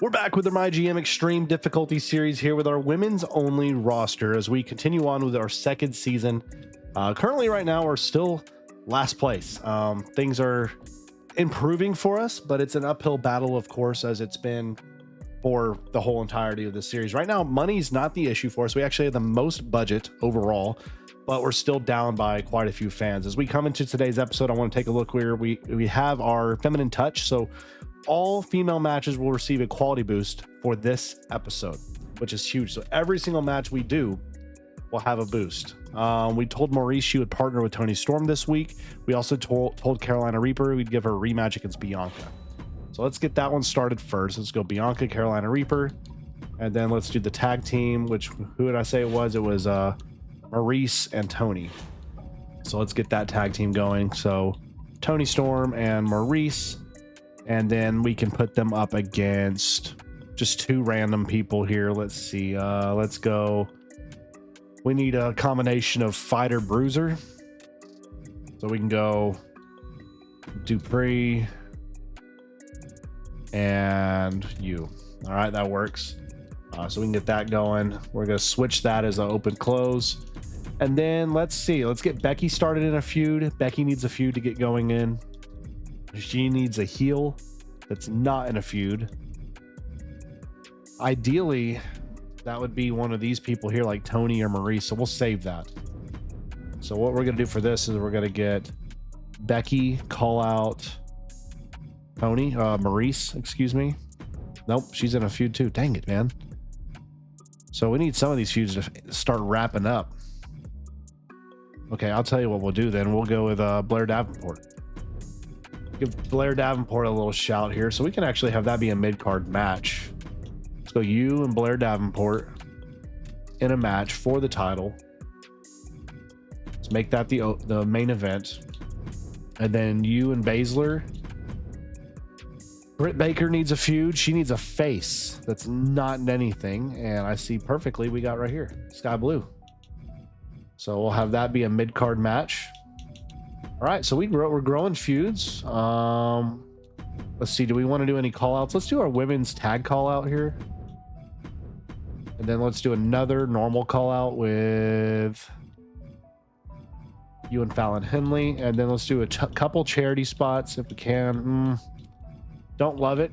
We're back with the MyGM Extreme Difficulty Series here with our women's only roster as we continue on with our second season. Currently, right now, we're still last place. Things are improving for us, but it's an uphill battle, of course, as it's been for the whole entirety of this series. Right now, money's not the issue for us. We actually have the most budget overall, but we're still down by quite a few fans. As we come into today's episode, I want to take a look where we have our feminine touch. So all female matches will receive a quality boost for this episode, which is huge. So every single match we do will have a boost. We told Maurice she would partner with Toni Storm this week. We also told Carolina Reaper we'd give her a rematch against Bianca. So let's get that one started first. Let's go Bianca, Carolina Reaper, and then let's do the tag team, which, who did I say it was? It was Maurice and Toni. So let's get that tag team going. So Toni Storm and Maurice, and then we can put them up against just two random people here. Let's see. Let's go. We need a combination of fighter bruiser. So we can go Dupree and you. All right, that works. So we can get that going. We're going to switch that as an open close. And then let's see. Let's get Becky started in a feud. Becky needs a feud to get going in. She needs a heel that's not in a feud. Ideally, that would be one of these people here like Toni or Maurice. So we'll save that. So what we're going to do for this is we're going to get Becky, call out Toni, Maurice, excuse me. Nope, she's in a feud too. Dang it, man. So we need some of these feuds to start wrapping up. Okay, I'll tell you what we'll do then. We'll go with Blair Davenport. Give Blair Davenport a little shout here so we can actually have that be a mid-card match. Let's go you and Blair Davenport in a match for the title. Let's make that the main event. And then you and Baszler. Britt Baker needs a feud. She needs a face that's not in anything. And I see perfectly we got right here, Sky Blue. So we'll have that be a mid-card match. All right, so we're growing feuds. Let's see, do we want to do any call-outs? Let's do our women's tag call-out here. And then let's do another normal call-out with you and Fallon Henley. And then let's do a couple charity spots if we can. Don't love it.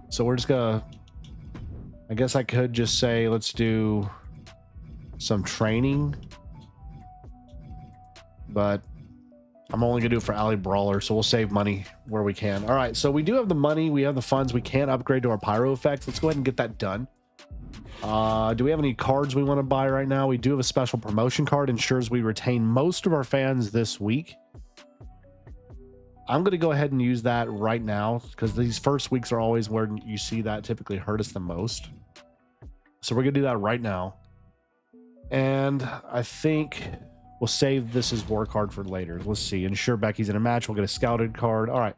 So we're just gonna, I guess I could just say, let's do some training. But I'm only gonna do it for Alley Brawler, so we'll save money where we can. All right, so we do have the money, we have the funds, we can upgrade to our pyro effects. Let's go ahead and get that done. Do we have any cards we want to buy right now? We do have a special promotion card, ensures we retain most of our fans this week. I'm gonna go ahead and use that right now because these first weeks are always where you see that typically hurt us the most. So we're gonna do that right now. And I think we'll save this as war card for later. Let's see. Ensure Becky's in a match. We'll get a scouted card. All right,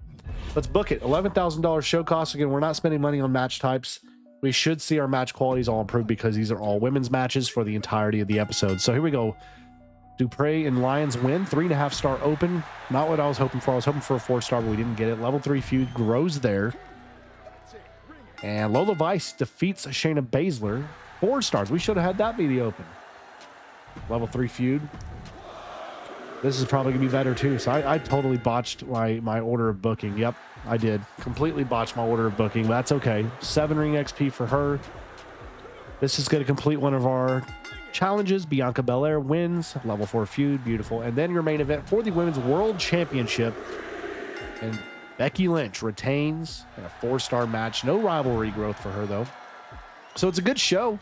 let's book it. $11,000 show cost. Again, we're not spending money on match types. We should see our match qualities all improve because these are all women's matches for the entirety of the episode. So here we go. Dupree and Lions win. 3.5 star open. Not what I was hoping for. I was hoping for a 4-star, but we didn't get it. Level 3 feud grows there. And Lola Vice defeats Shayna Baszler. 4 stars. We should have had that be the open. Level 3 feud. This is probably gonna be better too. So I totally botched my order of booking. Yep, I did. Completely botched my order of booking, but that's okay. 7 ring XP for her. This is gonna complete one of our challenges. Bianca Belair wins. Level 4 feud, beautiful. And then your main event for the Women's World Championship. And Becky Lynch retains in a 4-star match. No rivalry growth for her though. So it's a good show,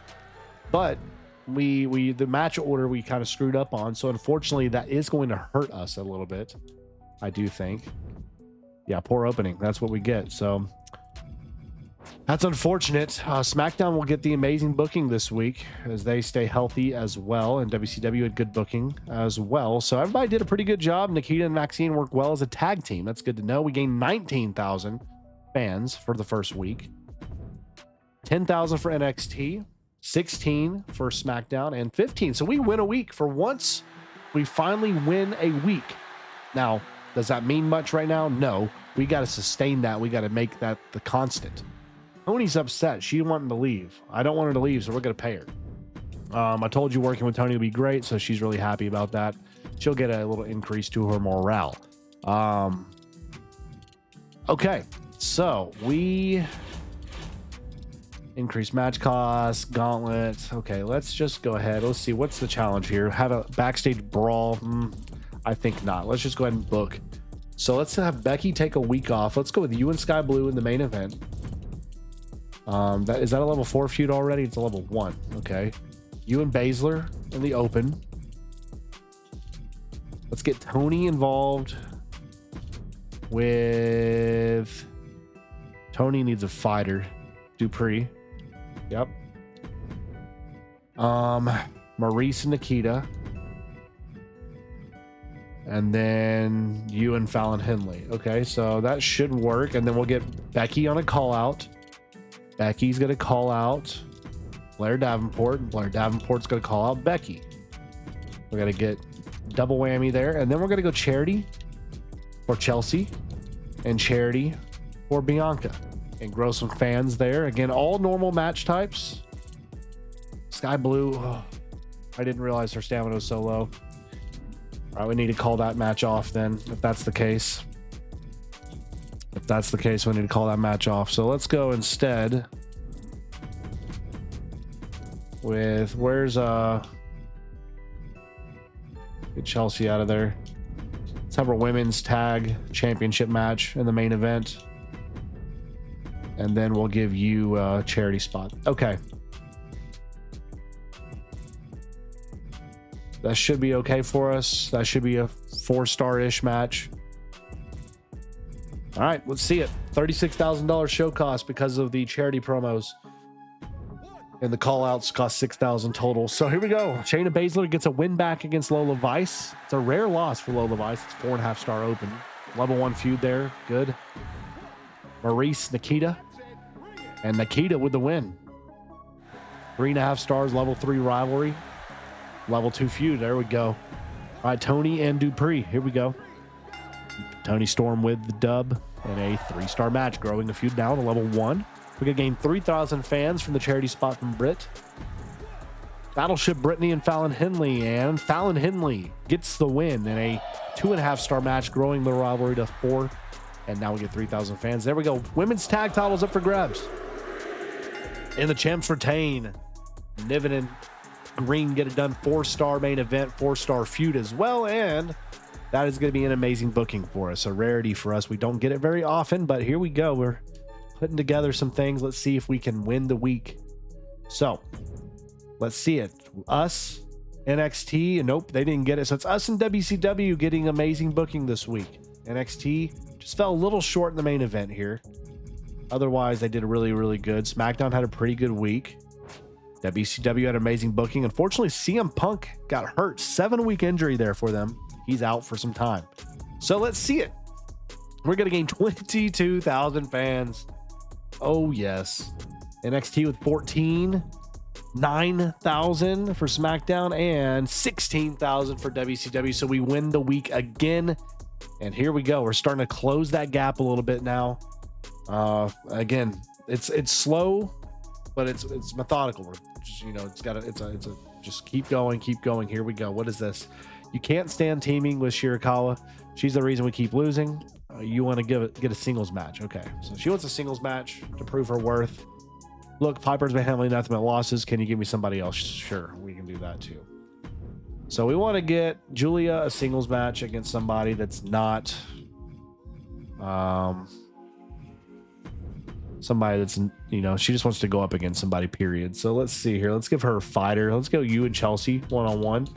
but the match order we kind of screwed up on, so unfortunately that is going to hurt us a little bit, I do think. Yeah, poor opening, that's what we get. So that's unfortunate. SmackDown will get the amazing booking this week as they stay healthy as well, and WCW had good booking as well. So everybody did a pretty good job. Nikita and Maxine worked well as a tag team. That's good to know. We gained 19,000 fans for the first week, 10,000 for NXT, 16 for SmackDown, and 15. So we win a week. For once, we finally win a week. Now, does that mean much right now? No. We got to sustain that. We got to make that the constant. Tony's upset. She wanted to leave. I don't want her to leave, so we're going to pay her. I told you working with Tony would be great, so she's really happy about that. She'll get a little increase to her morale. Okay, so we increase match costs, gauntlet. Okay, let's just go ahead. Let's see, what's the challenge here? Have a backstage brawl? I think not. Let's just go ahead and book. So let's have Becky take a week off. Let's go with you and Sky Blue in the main event. Is that a level 4 feud already? It's a level 1. Okay. You and Baszler in the open. Let's get Tony involved with... Tony needs a fighter. Dupree. Yep. Maurice and Nikita. And then you and Fallon Henley. Okay, so that should work. And then we'll get Becky on a call out. Becky's going to call out Blair Davenport. Blair Davenport's going to call out Becky. We're going to get double whammy there. And then we're going to go Charity for Chelsea and Charity for Bianca. And grow some fans there. Again, all normal match types. Sky Blue. Oh, I didn't realize her stamina was so low. All right, we need to call that match off then, if that's the case. If that's the case, we need to call that match off. So let's go instead with, get Chelsea out of there. Let's have our women's tag championship match in the main event. And then we'll give you a charity spot. Okay. That should be okay for us. That should be a 4-star-ish match. All right, let's see it. $36,000 show cost because of the charity promos. And the call-outs cost $6,000 total. So here we go. Shayna Baszler gets a win back against Lola Vice. It's a rare loss for Lola Vice. It's 4.5-star open. Level 1 feud there. Good. Maurice, Nikita. And Nikita with the win. 3.5 stars, level 3 rivalry. Level 2 feud. There we go. All right, Tony and Dupree. Here we go. Tony Storm with the dub in a 3-star match, growing the feud down to level 1. We're going to gain 3,000 fans from the charity spot from Britt. Battleship Brittany and Fallon Henley. And Fallon Henley gets the win in a 2.5-star match, growing the rivalry to 4. And now we get 3,000 fans. There we go. Women's tag titles up for grabs. And the champs retain. Niven and Green get it done. 4-star main event, 4-star feud as well. And that is going to be an amazing booking for us. A rarity for us. We don't get it very often, but here we go. We're putting together some things. Let's see if we can win the week. So let's see it. Us, NXT, and nope, they didn't get it. So it's us and WCW getting amazing booking this week. NXT just fell a little short in the main event here. Otherwise, they did really, really good. SmackDown had a pretty good week. WCW had amazing booking. Unfortunately, CM Punk got hurt. 7-week injury there for them. He's out for some time. So let's see it. We're going to gain 22,000 fans. Oh, yes. NXT with 14. 9,000 for SmackDown and 16,000 for WCW. So we win the week again. And here we go. We're starting to close that gap a little bit now. Again, it's slow, but it's methodical. We're just, just keep going. Here we go. What is this? You can't stand teaming with Shirakawa. She's the reason we keep losing. You want to get a singles match. Okay. So she wants a singles match to prove her worth. Look, Piper's been handling nothing but losses. Can you give me somebody else? Sure, we can do that too. So we want to get Julia a singles match against somebody that's not somebody that's, she just wants to go up against somebody, period. So let's see here. Let's give her a fighter. Let's go you and Chelsea one-on-one.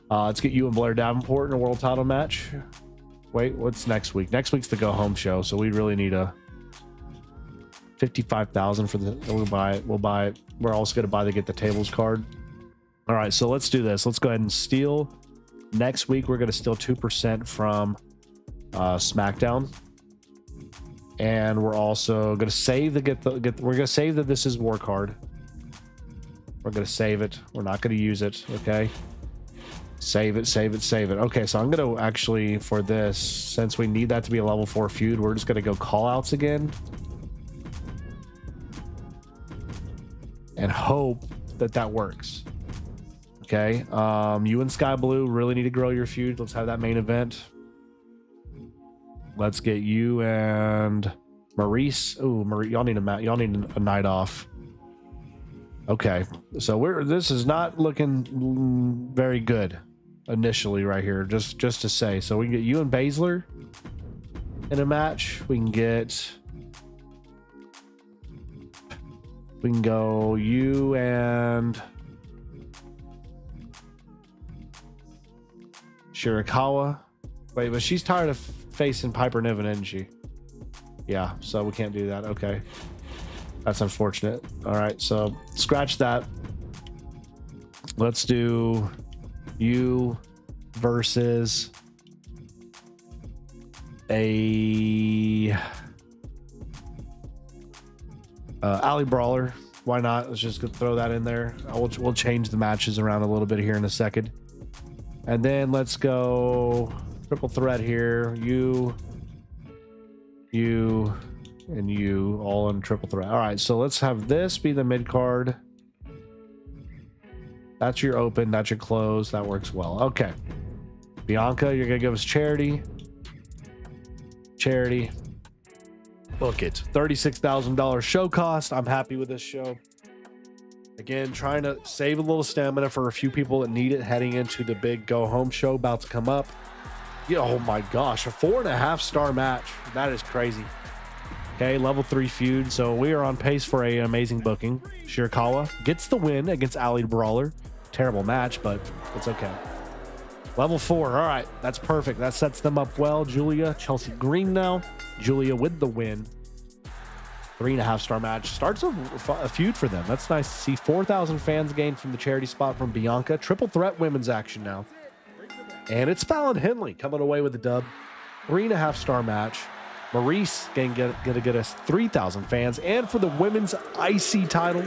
Let's get you and Blair Davenport in a world title match. Wait, what's next week? Next week's the go home show, so we really need a 55,000 for the. We'll buy it. We're also going to buy the get the tables card. All right, so let's do this. Let's go ahead and steal. Next week we're going to steal 2% from SmackDown, and we're also going to save the we're going to save the This Is War card. We're going to save it. We're not going to use it. Okay. Save it. Okay, so I'm going to actually, for this, since we need that to be a level 4 feud, we're just going to go call outs again. and hope that that works. Okay. You and Sky Blue really need to grow your feud. Let's have that main event. Let's get you and Maurice. Ooh, Maurice, y'all need a night off. Okay. So this is not looking very good initially right here, just to say. So we can get you and Baszler in a match. We can go you and Shirakawa. Wait, but she's tired of facing Piper Niven, isn't she? Yeah, so we can't do that. Okay. That's unfortunate. All right, so scratch that. Let's do you versus a Alley Brawler. Why not? Let's just throw that in there. We'll change the matches around a little bit here in a second. And then let's go triple threat here. You, and you all in triple threat. All right, so let's have this be the mid card. That's your open, that's your close. That works well. Okay. Bianca, you're going to give us charity. Charity. Book it. $36,000 show cost. I'm happy with this show. Again, trying to save a little stamina for a few people that need it heading into the big go home show about to come up. Yeah, oh my gosh, a 4.5-star match. That is crazy. Okay, level 3 feud. So we are on pace for an amazing booking. Shirakawa gets the win against Alley Brawler. Terrible match, but it's okay. Level 4. All right, that's perfect. That sets them up well. Julia, Chelsea Green now. Julia with the win. 3.5-star match. Starts a feud for them. That's nice to see. 4,000 fans gained from the charity spot from Bianca. Triple threat women's action now. And it's Fallon Henley coming away with the dub. 3.5-star match. Maurice gonna get us 3,000 fans. And for the women's IC title,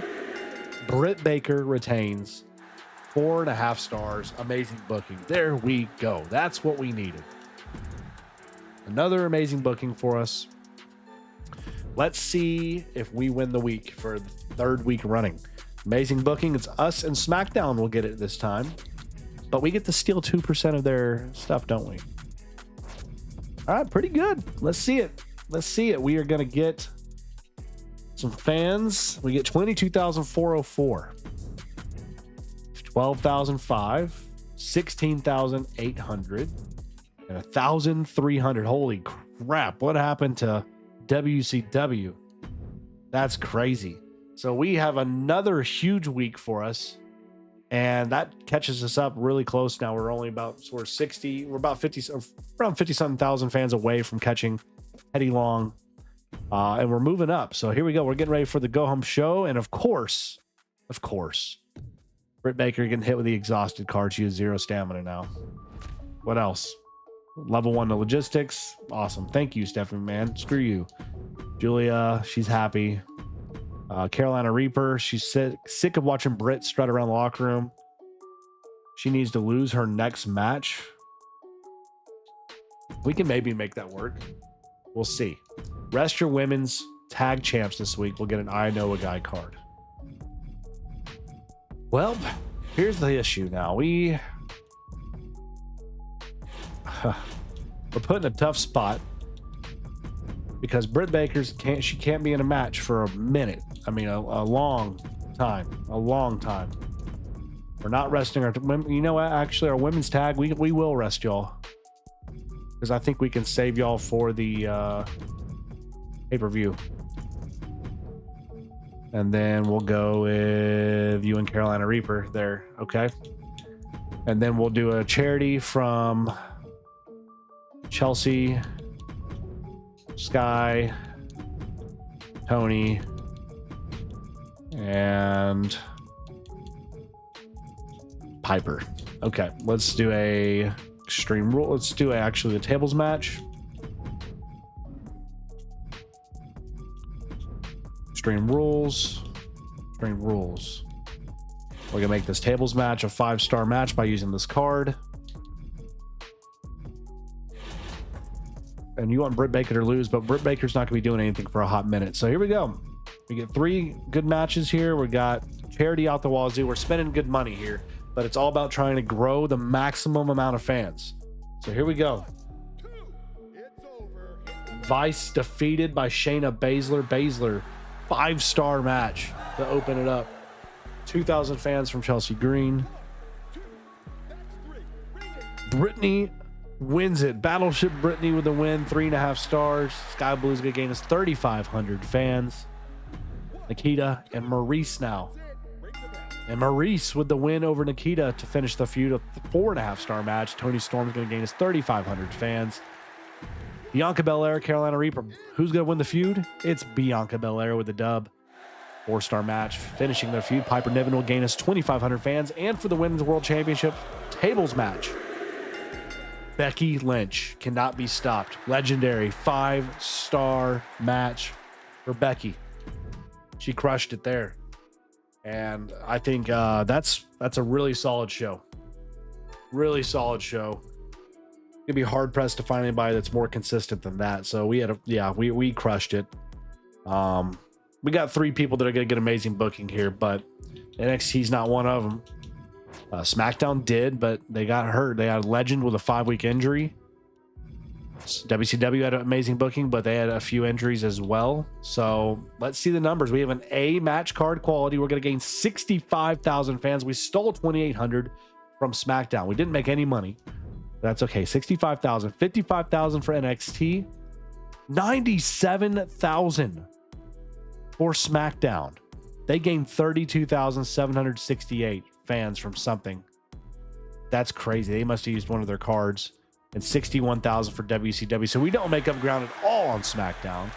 Britt Baker retains. 4.5 stars. Amazing booking. There we go. That's what we needed. Another amazing booking for us. Let's see if we win the week for the 3rd week running. Amazing booking. It's us and SmackDown will get it this time. But we get to steal 2% of their stuff, don't we? All right, pretty good. Let's see it. Let's see it. We are going to get some fans. We get 22,404. 12,005, 16,800, and 1,300. Holy crap. What happened to WCW? That's crazy. So we have another huge week for us, and that catches us up really close now. We're only about 60, we're about 50, around 50-something thousand fans away from catching Teddy Long, and we're moving up. So here we go. We're getting ready for the go-home show, and of course, Britt Baker getting hit with the exhausted card. She has 0 stamina now. What else? Level 1 to logistics. Awesome. Thank you, Stephanie, man. Screw you. Julia, she's happy. Carolina Reaper, she's sick of watching Britt strut around the locker room. She needs to lose her next match. We can maybe make that work. We'll see. Rest your women's tag champs this week. We'll get an I Know a Guy card. Well, here's the issue now. We're put in a tough spot because Britt Baker's can't be in a match for a minute. I mean, a long time. We're not resting our. You know what? Actually, our women's tag, we will rest y'all because I think we can save y'all for the pay-per-view. And then we'll go with you and Carolina Reaper there. Okay. And then we'll do a charity from Chelsea, Sky, Tony, and Piper. Okay. Let's do a extreme rule. Let's do actually a tables match. Extreme rules. We're gonna make this tables match a 5-star match by using this card. And you want Britt Baker to lose, but Britt Baker's not gonna be doing anything for a hot minute. So here we go. We get 3 good matches here. We got charity out the wazoo. We're spending good money here, but it's all about trying to grow the maximum amount of fans. So here we go. Vice defeated by Shayna Baszler. Baszler, 5-star match to open it up. 2,000 fans from Chelsea Green. Brittany wins it. Battleship Brittany with the win, 3.5 stars. Sky Blue's gonna gain us 3,500 fans. Nikita and Maurice now. And Maurice with the win over Nikita to finish the feud, a 4.5-star match. Tony Storm's gonna gain us 3,500 fans. Bianca Belair, Carolina Reaper. Who's gonna win the feud? It's Bianca Belair with the dub. 4-star match. Finishing their feud, Piper Niven will gain us 2,500 fans. And for the Women's World Championship tables match, Becky Lynch cannot be stopped. Legendary 5-star match for Becky. She crushed it there. And I think that's a really solid show. Really solid show. It'd be hard pressed to find anybody that's more consistent than that. So we crushed it. We got 3 people that are going to get amazing booking here, but NXT's not one of them. SmackDown did, but they got hurt. They had a Legend with a 5-week injury. WCW had an amazing booking, but they had a few injuries as well. So let's see the numbers. We have an A match card quality. We're going to gain 65,000 fans. We stole 2,800 from SmackDown. We didn't make any money. That's okay. 65,000, 55,000 for NXT, 97,000 for SmackDown. They gained 32,768 fans from something. That's crazy. They must have used one of their cards. And 61,000 for WCW. So we don't make up ground at all on SmackDown.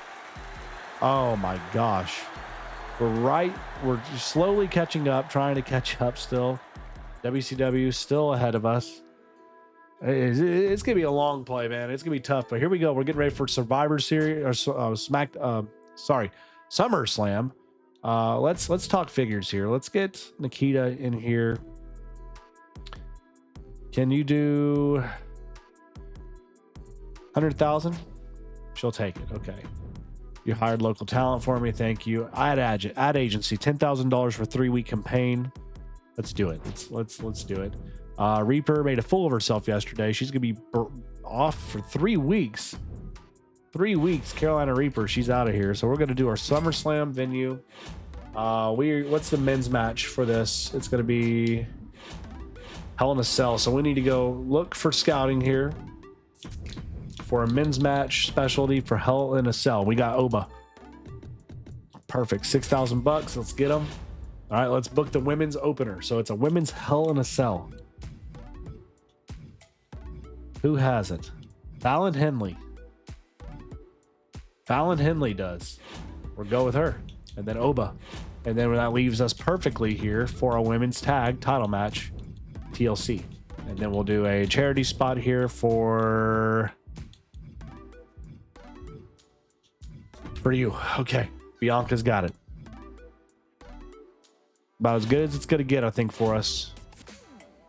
Oh my gosh. We're slowly catching up, trying to catch up still. WCW still ahead of us. It's going to be a long play, man. It's going to be tough, but here we go. We're getting ready for Survivor Series or SummerSlam. Let's talk figures here. Let's get Nikita in here. Can you do 100,000? She'll take it. Okay. You hired local talent for me. Thank you. Ad agency, $10,000 for 3-week campaign. Let's do it. Let's do it. Reaper made a fool of herself yesterday. She's gonna be off for 3 weeks. 3 weeks. Carolina Reaper. She's out of here. So we're gonna do our SummerSlam venue. What's the men's match for this? It's gonna be Hell in a Cell. So we need to go look for scouting here for a men's match specialty for Hell in a Cell. We got Oba. Perfect. $6,000. Let's get them. All right, let's book the women's opener. So it's a women's Hell in a Cell. Who has it? Fallon Henley. Fallon Henley does. We'll go with her. And then Oba. And then that leaves us perfectly here for a women's tag title match, TLC. And then we'll do a charity spot here for you. Okay. Bianca's got it. About as good as it's going to get, I think, for us.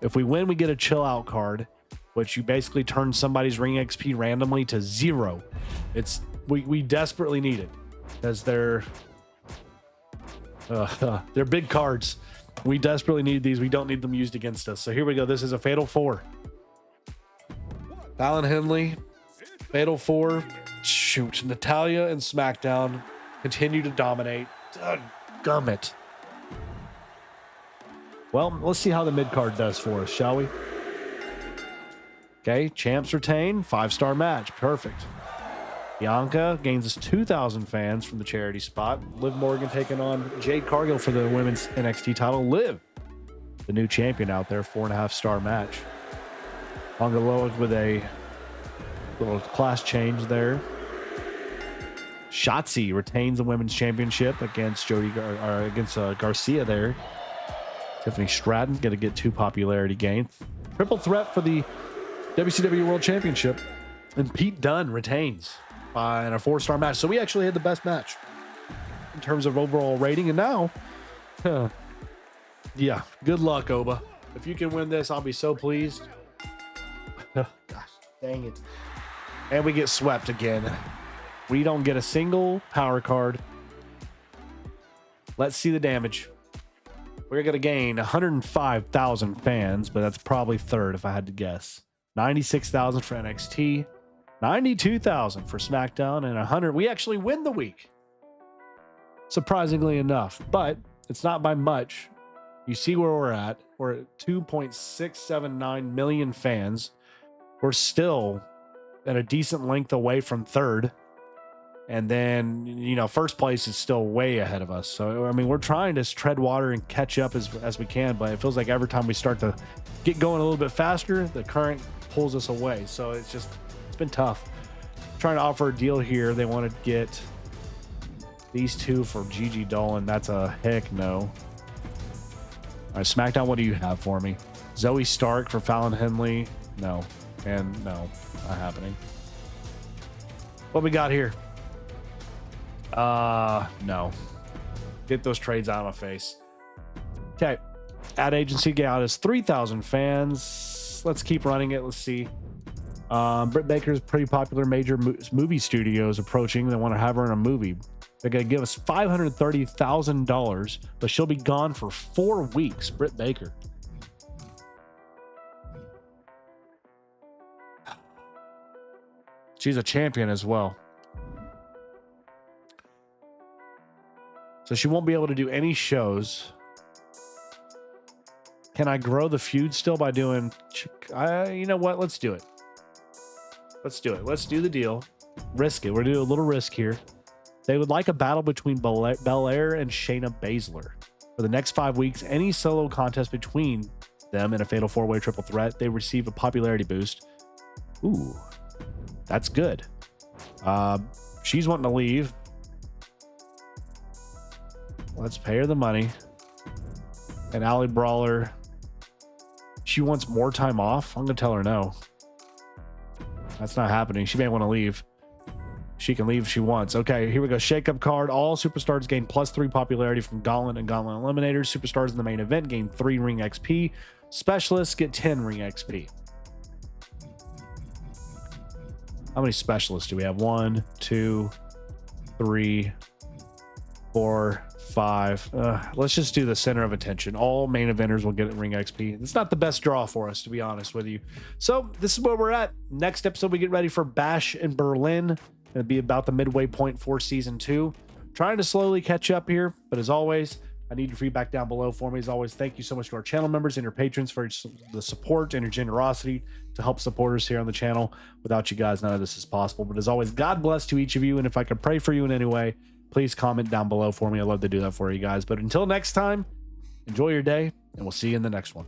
If we win, we get a chill out card, which you basically turn somebody's ring XP randomly to 0. We desperately need it because they're big cards. We desperately need these. We don't need them used against us. So here we go. This is a Fatal 4. Fallon Henley, Fatal 4. Shoot. Natalya and SmackDown continue to dominate. Gummit. Well, let's see how the mid-card does for us, shall we? Okay, champs retain, 5-star match. Perfect. Bianca gains us 2,000 fans from the charity spot. Liv Morgan taking on Jade Cargill for the women's NXT title. Liv, the new champion out there, 4.5-star match. Tonga Loa with a little class change there. Shotzi retains the women's championship against Garcia there. Tiffany Stratton going to get 2 popularity gains. Triple threat for the WCW World Championship. And Pete Dunne retains in a 4-star match. So we actually had the best match in terms of overall rating. And now, yeah, good luck, Oba. If you can win this, I'll be so pleased. Gosh, dang it. And we get swept again. We don't get a single power card. Let's see the damage. We're going to gain 105,000 fans, but that's probably third if I had to guess. 96,000 for NXT, 92,000 for SmackDown, and 100. We actually win the week, surprisingly enough, but it's not by much. You see where we're at. We're at 2.679 million fans. We're still at a decent length away from third. And then, you know, first place is still way ahead of us. So, I mean, we're trying to tread water and catch up as we can, but it feels like every time we start to get going a little bit faster, the current pulls us away. So it's been tough. Trying to offer a deal here. They want to get these two for Gigi Dolan. That's a heck no. All right, SmackDown, what do you have for me? Zoe Stark for Fallon Henley? No. And no, not happening. What we got here? No. Get those trades out of my face. Okay. Ad agency got us 3,000 fans. Let's keep running it. Let's see. Britt Baker's pretty popular major movie studios approaching. They want to have her in a movie. They're going to give us $530,000, but she'll be gone for 4 weeks. Britt Baker. She's a champion as well. So she won't be able to do any shows. Can I grow the feud still by doing... you know what? Let's do it. Let's do it. Let's do the deal. Risk it. We're going to do a little risk here. They would like a battle between Belair and Shayna Baszler. For the next 5 weeks, any solo contest between them in a fatal 4-way triple threat, they receive a popularity boost. Ooh, that's good. She's wanting to leave. Let's pay her the money. And Allie Brawler, she wants more time off. I'm going to tell her no. That's not happening. She may want to leave. She can leave if she wants. Okay, here we go. Shake-up card. All superstars gain +3 popularity from Gauntlet and Gauntlet Eliminators. Superstars in the main event gain 3 ring XP. Specialists get 10 ring XP. How many specialists do we have? 1, 2, 3, 4, 5. Let's just do the center of attention. All main eventers will get ring XP. It's not the best draw for us, to be honest with you. So this is where we're at. Next episode, we get ready for Bash in Berlin. It'll be about the midway point for season 2. Trying to slowly catch up here, but as always, I need your feedback down below for me. As always, thank you so much to our channel members and your patrons for the support and your generosity to help supporters here on the channel. Without you guys, none of this is possible. But as always, God bless to each of you. And if I could pray for you in any way, please comment down below for me. I'd love to do that for you guys. But until next time, enjoy your day, and we'll see you in the next one.